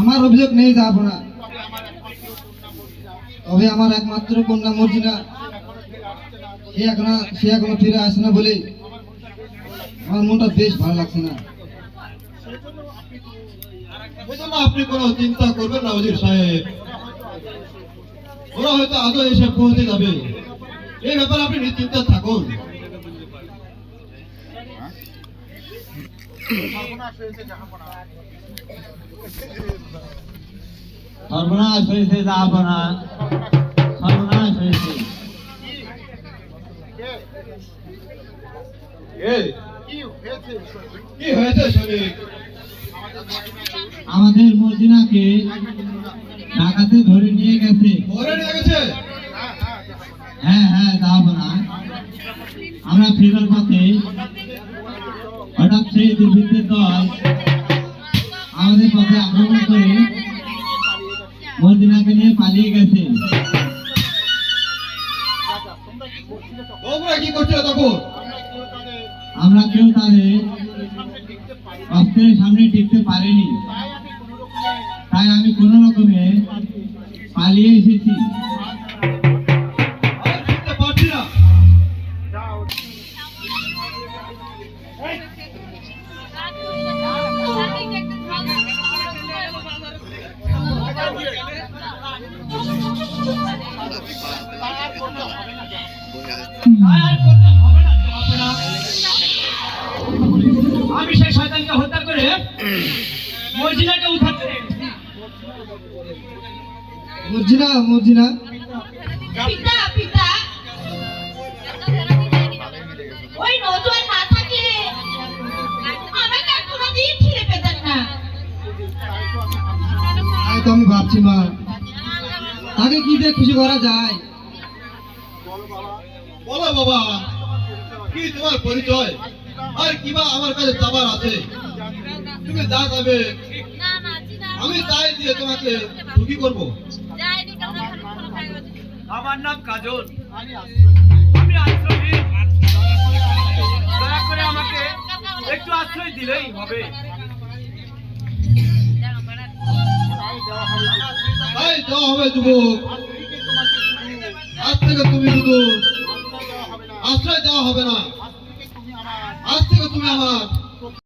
আমার অভিযোগ নেই, যাব না। তবে আমার একমাত্র কন্যা মর্জিনা, সে এখনো ফিরে আসে না বলে আমার মনটা বেশ ভালো লাগছে না। আপনি কোনো চিন্তা করবেন না ওজির সাহেব, ওরা হয়তো আজও এসে পৌঁছে যাবে। এই ব্যাপারে আপনি নিশ্চিন্তে থাকুন। সর্বনাশ হয়েছে জাহাপনা, সর্বনাশ হয়েছে। কি হয়েছে শরীর? আমাদের মর্জিনাকে ঢাকাতে ধরে নিয়ে গেছে। ধরে নিয়ে গেছে? হ্যাঁ হ্যাঁ, জাহাপনা। আমরা ফেরার পথে হঠাৎ সেই দুর্বৃত্তের দল আমাদের পথে আক্রমণ করে মর্জিনাকে নিয়ে পালিয়ে গেছে। তোমরা কি করছো তখন? আমরা কেউ তাদের অস্ত্রের সামনে টিকতে পারিনি, তাই আমি কোনো রকমে পালিয়ে এসেছি। পারছি না। আমি সেই শয়তানকে হত্যা করে মর্জিনাকে উদ্ধার করে এনেছি। মর্জিনা, মর্জিনা, পিতা পিতা, ওই নজর না থাকলে আমাকে আর কোনোদিন ফিরে পেতেন না। তাই তো আমি ভাবছি মা, তাকে কি দিয়ে খুশি করা যায়। বলো বাবা, কি তোমার পরিচয় আর কিবা আমার কাছে চাবার আছে? তুমি যা যাবে আমি তাই দিয়ে তোমাকে সুখী করবো। আমার নাম কাজল, আমি আশ্রয়হীন। দয়া করে আমাকে একটু আশ্রয় দিলেই হবে। তাই দেওয়া হবে যুবক। আজ থেকে তুমি শুধু আশ্রয় দেওয়া হবে না, আজ থেকে তুমি আমার